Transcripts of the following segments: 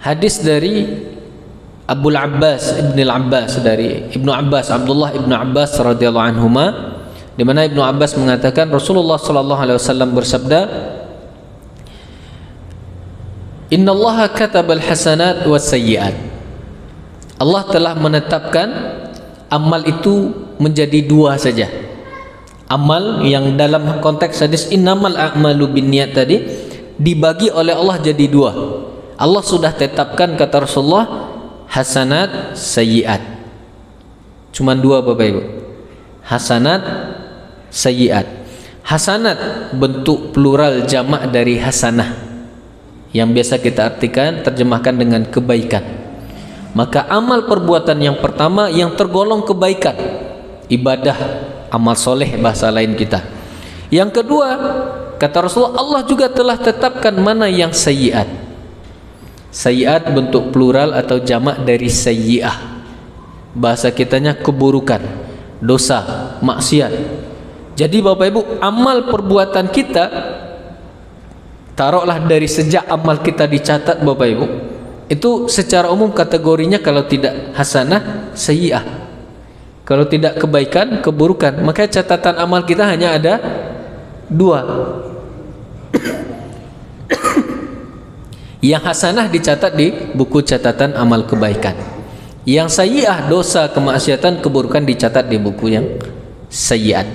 hadis dari Abdul Abbas dari Ibnu Abbas, Abdullah Ibnu Abbas radhiyallahu anhuma, di mana Ibnu Abbas mengatakan Rasulullah sallallahu alaihi wasallam bersabda, "Innallaha katabal hasanat was sayyi'at." Allah telah menetapkan amal itu menjadi dua saja. Amal yang dalam konteks hadis innamal a'malu binniyat tadi dibagi oleh Allah jadi dua. Allah sudah tetapkan, kata Rasulullah, hasanat, sayyiat. Cuman dua Bapak Ibu. Hasanat, sayyiat. Hasanat bentuk plural jamak dari hasanah, yang biasa kita artikan, terjemahkan dengan kebaikan. Maka amal perbuatan yang pertama yang tergolong kebaikan, ibadah, amal soleh bahasa lain kita. Yang kedua, kata Rasulullah, Allah juga telah tetapkan mana yang sayyiat. Sayyiat bentuk plural atau jamak dari sayyi'ah, bahasa kitanya keburukan, dosa, maksiat. Jadi Bapak Ibu, amal perbuatan kita, taruhlah dari sejak amal kita dicatat Bapak Ibu, itu secara umum kategorinya kalau tidak hasanah, sayyi'ah. Kalau tidak kebaikan, keburukan. Maka catatan amal kita hanya ada dua. Yang hasanah dicatat di buku catatan amal kebaikan. Yang sayyi'ah, dosa, kemaksiatan, keburukan dicatat di buku yang sayyi'at.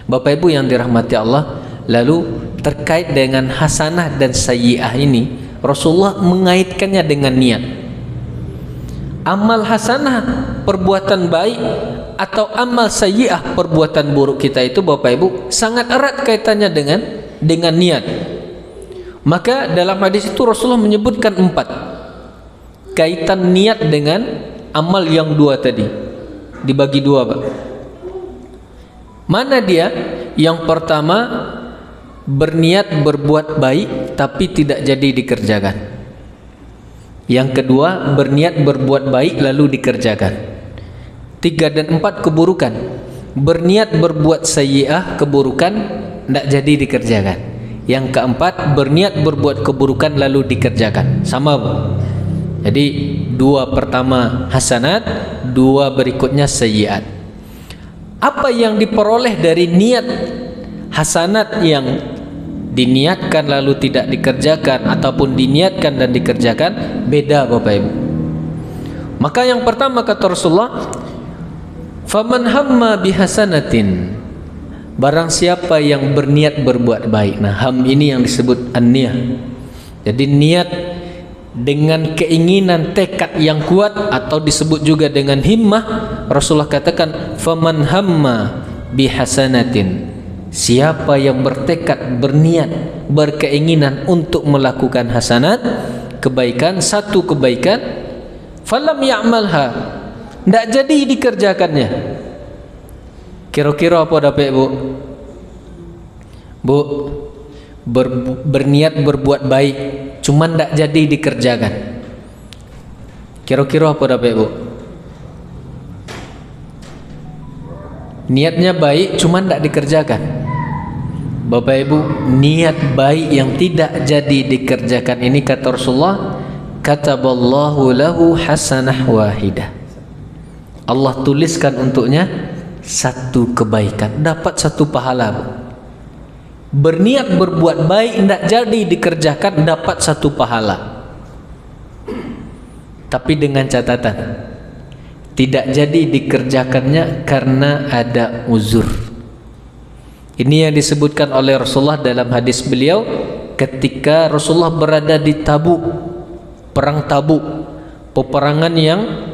Bapak Ibu yang dirahmati Allah, lalu terkait dengan hasanah dan sayyi'ah ini, Rasulullah mengaitkannya dengan niat. Amal hasanah, perbuatan baik, atau amal sayyi'ah, perbuatan buruk kita itu Bapak Ibu sangat erat kaitannya dengan niat. Maka dalam hadis itu Rasulullah menyebutkan 4 kaitan niat dengan amal yang dua tadi, dibagi dua Pak. Mana dia? Yang pertama, berniat berbuat baik tapi tidak jadi dikerjakan. Yang kedua, berniat berbuat baik lalu dikerjakan. 3 dan 4 keburukan. Berniat berbuat sayyi'ah, keburukan, tidak jadi dikerjakan. Yang keempat, berniat berbuat keburukan lalu dikerjakan. Sama Bu. Jadi 2 pertama hasanat, 2 berikutnya sayyi'at. Apa yang diperoleh dari niat hasanat yang diniatkan lalu tidak dikerjakan, ataupun diniatkan dan dikerjakan, beda Bapak Ibu. Maka yang pertama kata Rasulullah, faman hamma bihasanatin, barang siapa yang berniat berbuat baik. Nah, ham ini yang disebut an-niyah. Jadi niat dengan keinginan, tekad yang kuat, atau disebut juga dengan himmah. Rasulullah katakan, faman hamma bihasanatin, siapa yang bertekad, berniat, berkeinginan untuk melakukan hasanat, kebaikan, satu kebaikan, falam ya'malha, tidak jadi dikerjakannya. Kira-kira apa dapat Bu? Bu, berniat berbuat baik, cuman tidak jadi dikerjakan. Kira-kira apa dapat Bu? Niatnya baik, cuman tidak dikerjakan. Bapak Ibu, niat baik yang tidak jadi dikerjakan ini, kata Rasulullah, kataballahu lahu hasanah wahidah. Allah tuliskan untuknya satu kebaikan, dapat satu pahala. Berniat berbuat baik tidak jadi dikerjakan, dapat satu pahala. Tapi dengan catatan, tidak jadi dikerjakannya karena ada uzur. Ini yang disebutkan oleh Rasulullah dalam hadis beliau ketika Rasulullah berada di Tabuk, perang Tabuk, peperangan yang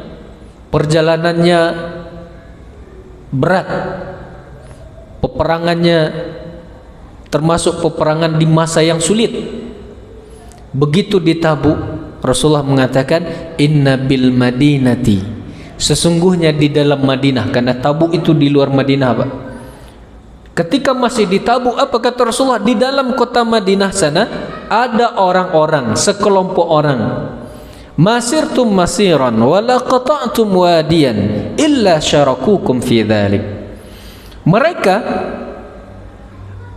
perjalanannya berat, peperangannya termasuk peperangan di masa yang sulit. Begitu di Tabuk, Rasulullah mengatakan, inna bil madinati, sesungguhnya di dalam Madinah, karena Tabuk itu di luar Madinah Pak. Ketika masih di Tabuk, apa kata Rasulullah? Di dalam kota Madinah sana ada orang-orang, sekelompok orang, masirtum masiran wala qata'tum wadiyan illa syarakukum fi dzalik. Mereka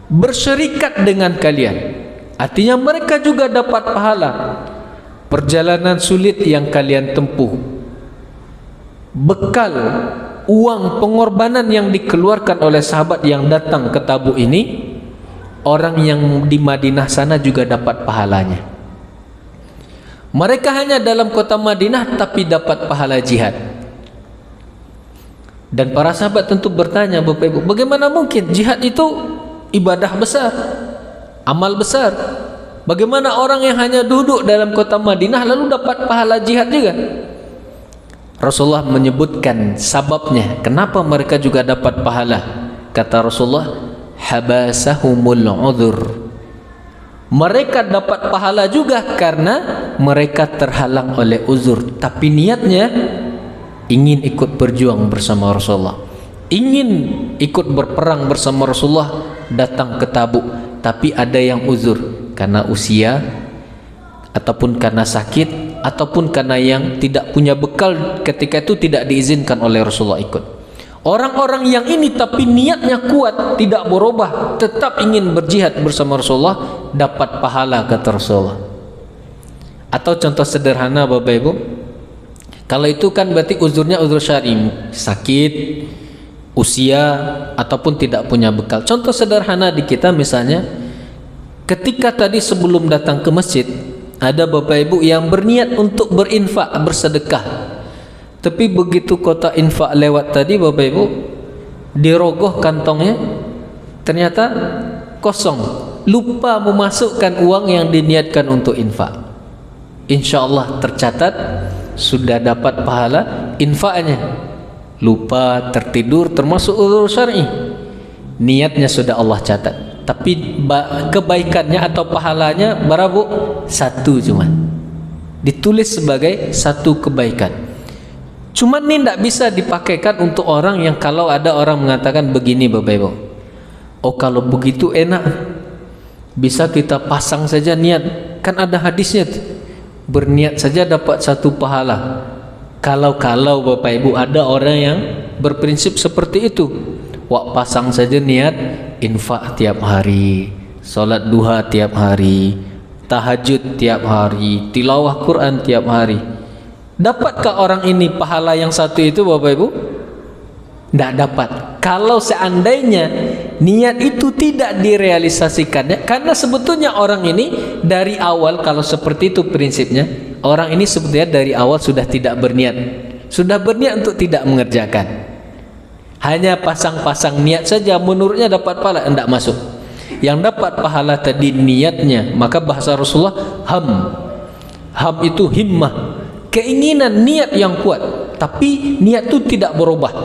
bersyirikat dengan kalian, artinya mereka juga dapat pahala. perjalanan sulit yang kalian tempuh, bekal uang pengorbanan yang dikeluarkan oleh sahabat yang datang ke Tabuk ini, orang yang di Madinah sana juga dapat pahalanya. Mereka hanya dalam kota Madinah tapi dapat pahala jihad. Dan para sahabat tentu bertanya, Bapak Ibu, bagaimana mungkin jihad itu ibadah besar, amal besar? Bagaimana orang yang hanya duduk dalam kota Madinah lalu dapat pahala jihad juga? Rasulullah menyebutkan sababnya kenapa mereka juga dapat pahala. Kata Rasulullah, habasahumul udhur. Mereka dapat pahala juga karena mereka terhalang oleh uzur, tapi niatnya ingin ikut berjuang bersama Rasulullah, ingin ikut berperang bersama Rasulullah, datang ke Tabuk, tapi ada yang uzur karena usia, ataupun karena sakit, ataupun karena yang tidak punya bekal ketika itu tidak diizinkan oleh Rasulullah ikut. Orang-orang yang ini tapi niatnya kuat, tidak berubah, tetap ingin berjihad bersama Rasulullah, dapat pahala kata Rasulullah. Atau contoh sederhana Bapak Ibu, kalau itu kan berarti uzurnya uzur syar'i, sakit, usia, ataupun tidak punya bekal. Contoh sederhana di kita misalnya, ketika tadi sebelum datang ke masjid, ada Bapak Ibu yang berniat untuk berinfak, bersedekah, tapi begitu kota infak lewat tadi Bapak Ibu, dirogoh kantongnya, ternyata kosong, lupa memasukkan uang yang diniatkan untuk infak. Insya Allah tercatat sudah dapat pahala infaknya, lupa, tertidur, termasuk uzur syar'i, niatnya sudah Allah catat, tapi kebaikannya atau pahalanya berapa? Satu cuma ditulis sebagai satu kebaikan. Cuman ini tidak bisa dipakaikan untuk orang yang, kalau ada orang mengatakan begini Bapak Ibu, oh kalau begitu enak, bisa kita pasang saja niat, kan ada hadisnya, berniat saja dapat satu pahala. Kalau Bapak Ibu ada orang yang berprinsip seperti itu, wak pasang saja niat infak tiap hari, salat duha tiap hari, tahajud tiap hari, tilawah Quran tiap hari. Dapatkah orang ini pahala yang satu itu Bapak Ibu? Tidak dapat. Kalau seandainya niat itu tidak direalisasikannya, karena sebetulnya orang ini dari awal, kalau seperti itu prinsipnya, orang ini sebetulnya dari awal sudah tidak berniat, sudah berniat untuk tidak mengerjakan, hanya pasang-pasang niat saja, menurutnya dapat pahala, tidak masuk. Yang dapat pahala tadi niatnya. Maka bahasa Rasulullah, ham itu himmah, keinginan, niat yang kuat, tapi niat itu tidak berubah,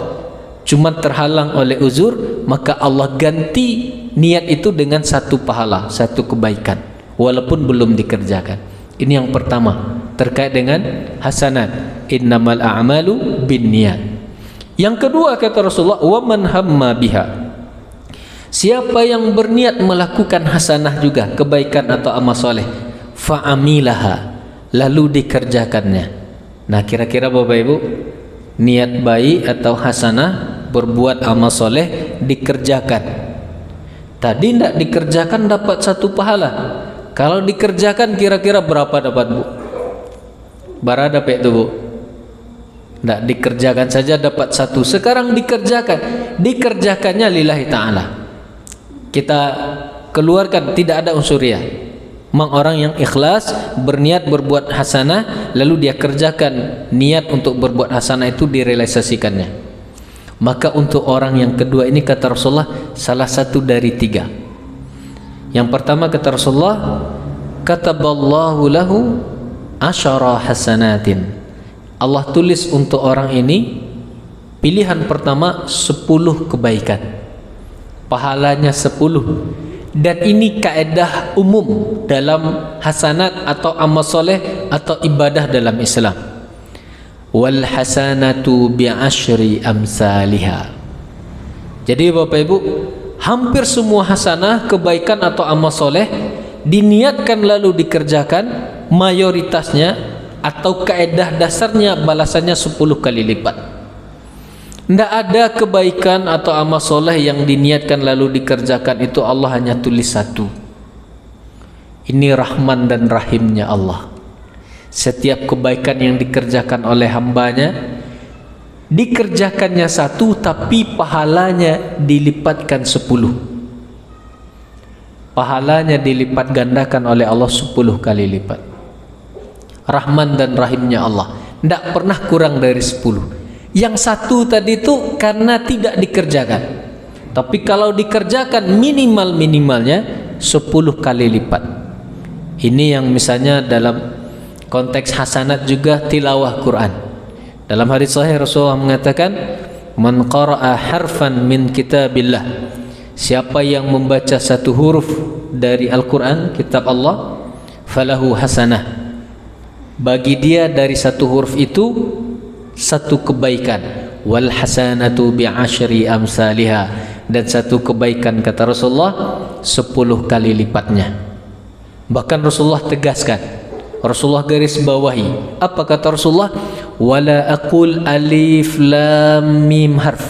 cuma terhalang oleh uzur, maka Allah ganti niat itu dengan satu pahala, satu kebaikan, walaupun belum dikerjakan. Ini yang pertama terkait dengan hasanat, innamal a'malu binniyat. Yang kedua kata Rasulullah, wa man hamma biha, siapa yang berniat melakukan hasanah juga, kebaikan atau amal soleh, fa'amilaha, lalu dikerjakannya. Nah kira-kira Bapak Ibu, niat baik atau hasanah, berbuat amal soleh, dikerjakan. Tadi tidak dikerjakan dapat satu pahala. Kalau dikerjakan kira-kira berapa dapat Bu? Bara dapat itu Bu? Tidak dikerjakan saja dapat satu. Sekarang dikerjakannya lillahi ta'ala, kita keluarkan, tidak ada unsur riya. Memang orang yang ikhlas berniat berbuat hasanah, lalu dia kerjakan, niat untuk berbuat hasanah itu direalisasikannya. Maka untuk orang yang kedua ini kata Rasulullah, salah satu dari tiga. Yang pertama kata Rasulullah, kataballahu lahu asyara hasanatin, Allah tulis untuk orang ini, pilihan pertama 10 kebaikan, pahalanya 10. Dan ini kaedah umum dalam hasanat atau amal soleh atau ibadah dalam Islam. Wal hasanatu bi'ashri amsalihha. Jadi Bapak Ibu, hampir semua hasanah, kebaikan atau amal soleh diniatkan lalu dikerjakan, mayoritasnya atau kaedah dasarnya balasannya 10 kali lipat. Tidak ada kebaikan atau amal soleh yang diniatkan lalu dikerjakan itu Allah hanya tulis satu. Ini Rahman dan Rahimnya Allah. Setiap kebaikan yang dikerjakan oleh hambanya, dikerjakannya 1 tapi pahalanya dilipatkan 10. Pahalanya dilipat gandakan oleh Allah 10 kali lipat. Rahman dan Rahimnya Allah, tidak pernah kurang dari 10. Yang 1 tadi itu karena tidak dikerjakan, tapi kalau dikerjakan minimalnya 10 kali lipat. Ini yang misalnya dalam konteks hasanat juga tilawah Quran. Dalam hadis sahih Rasulullah mengatakan, man qara'a harfan min kitabillah, siapa yang membaca 1 huruf dari Al-Quran, kitab Allah, falahu hasanah, bagi dia dari 1 huruf itu 1 kebaikan, wal hasanatu bi'ashri amsalihha, dan 1 kebaikan kata Rasulullah 10 kali lipatnya. Bahkan Rasulullah tegaskan, Rasulullah garis bawahi, apa kata Rasulullah? Wala aqul alif lam mim harf,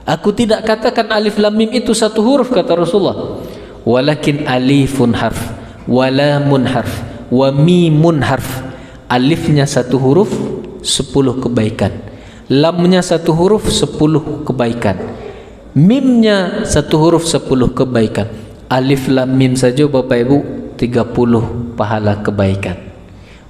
aku tidak katakan alif lam mim itu 1 huruf kata Rasulullah, walakin alifun harf, walamun harf, wa mimun harf. Alifnya 1 huruf 10 kebaikan, lamnya 1 huruf 10 kebaikan, mimnya 1 huruf 10 kebaikan. Alif lam mim saja Bapak Ibu 30 pahala kebaikan.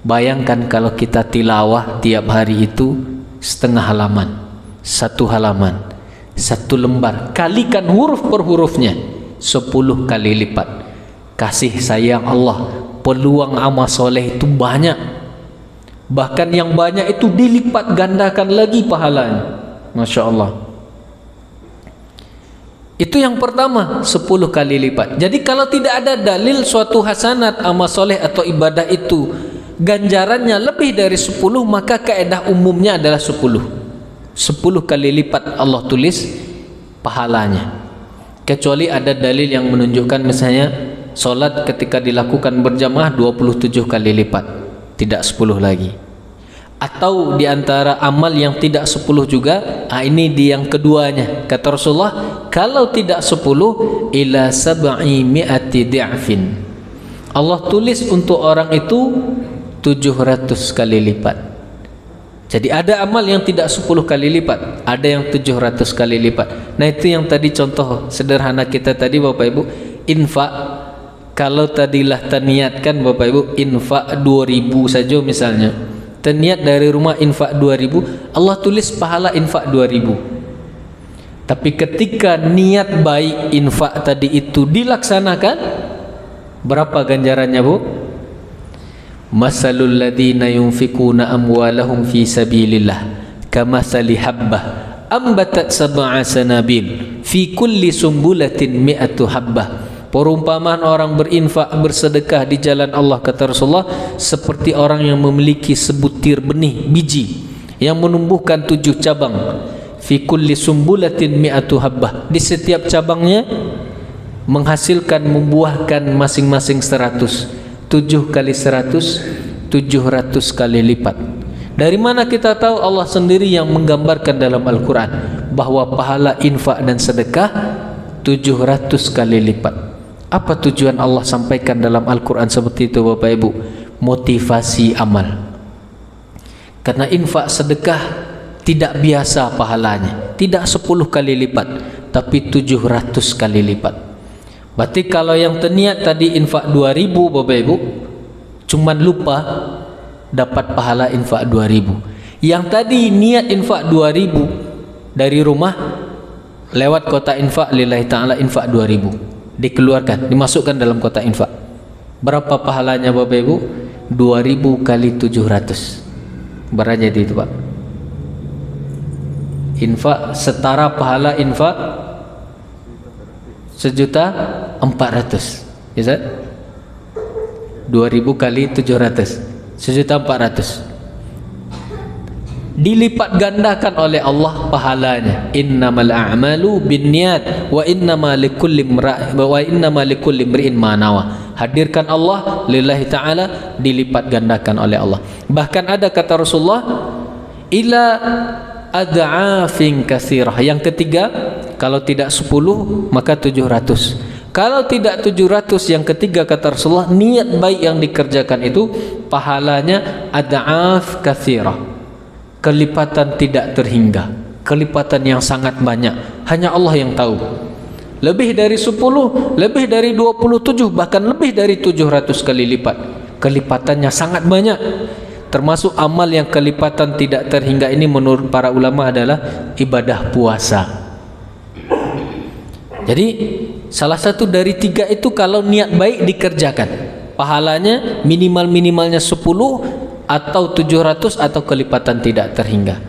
Bayangkan kalau kita tilawah tiap hari itu setengah halaman, 1 halaman, 1 lembar, kalikan huruf per hurufnya 10 kali lipat. Kasih sayang Allah, peluang amal soleh itu banyak. Bahkan yang banyak itu dilipat gandakan lagi pahalanya. Masya Allah. Itu yang pertama, 10 kali lipat. Jadi kalau tidak ada dalil suatu hasanat, amal soleh atau ibadah itu ganjarannya lebih dari 10, maka kaedah umumnya adalah 10. 10 kali lipat Allah tulis pahalanya. Kecuali ada dalil yang menunjukkan misalnya solat ketika dilakukan berjamaah 27 kali lipat, tidak 10 lagi. Atau diantara amal yang tidak 10 juga, ini di yang keduanya. Kata Rasulullah, kalau tidak 10 ila 700 di'afin, Allah tulis untuk orang itu 700 kali lipat. Jadi ada amal yang tidak 10 kali lipat, ada yang 700 kali lipat. Nah itu yang tadi contoh sederhana kita tadi Bapak Ibu, infak. Kalau tadilah terniatkan Bapak Ibu infak 2000 saja misalnya, terniat dari rumah infak 2000, Allah tulis pahala infak 2000. Tapi ketika niat baik infak tadi itu dilaksanakan, berapa ganjarannya Bu? Masalul ladina yunfikuna amwalahum fi sabilillah kamathali habbah ambatat sab'a sanabil fi kulli sumbulatin mi'atu habbah. Perumpamaan orang berinfak bersedekah di jalan Allah kata Rasulullah seperti orang yang memiliki sebutir benih biji yang menumbuhkan 7 cabang. Fi kulli sumbulatin mi'atu habbah, di setiap cabangnya menghasilkan membuahkan masing-masing 100. 7 kali 100 700 kali lipat. Dari mana kita tahu? Allah sendiri yang menggambarkan dalam Al-Quran bahwa pahala infak dan sedekah 700 kali lipat. Apa tujuan Allah sampaikan dalam Al-Quran seperti itu Bapak Ibu? Motivasi amal. Karena infak sedekah tidak biasa pahalanya, tidak 10 kali lipat, tapi 700 kali lipat. Berarti kalau yang terniat tadi infak 2000 Bapak Ibu, cuman lupa dapat pahala infak 2000. Yang tadi niat infak 2000 dari rumah lewat kotak infak lillahi ta'ala infak 2000, dikeluarkan, dimasukkan dalam kotak infak. Berapa pahalanya Bapak Ibu? 2000 kali 700. Berapa jadi itu Pak? Infak setara pahala infak 1.400.000, ya Ustaz? 2000 kali 700 1.400.000. Dilipat gandakan oleh Allah pahalanya. Innamal a'malu binniyat wa innama likulli imri'in ma nawa. Hadirkan Allah lillahi ta'ala, dilipat gandakan oleh Allah. Bahkan ada kata Rasulullah ila ad'afin katsirah. Yang ketiga, kalau tidak 10 maka 700. Kalau tidak 700, yang ketiga kata Rasulullah, niat baik yang dikerjakan itu pahalanya ad'af katsirah, kelipatan tidak terhingga, kelipatan yang sangat banyak, hanya Allah yang tahu. Lebih dari 10, lebih dari 27, bahkan lebih dari 700 kali lipat. Kelipatannya sangat banyak. Termasuk amal yang kelipatan tidak terhingga ini menurut para ulama adalah ibadah puasa. Jadi salah satu dari 3 itu kalau niat baik dikerjakan, pahalanya minimalnya 10 atau 700 atau kelipatan tidak terhingga.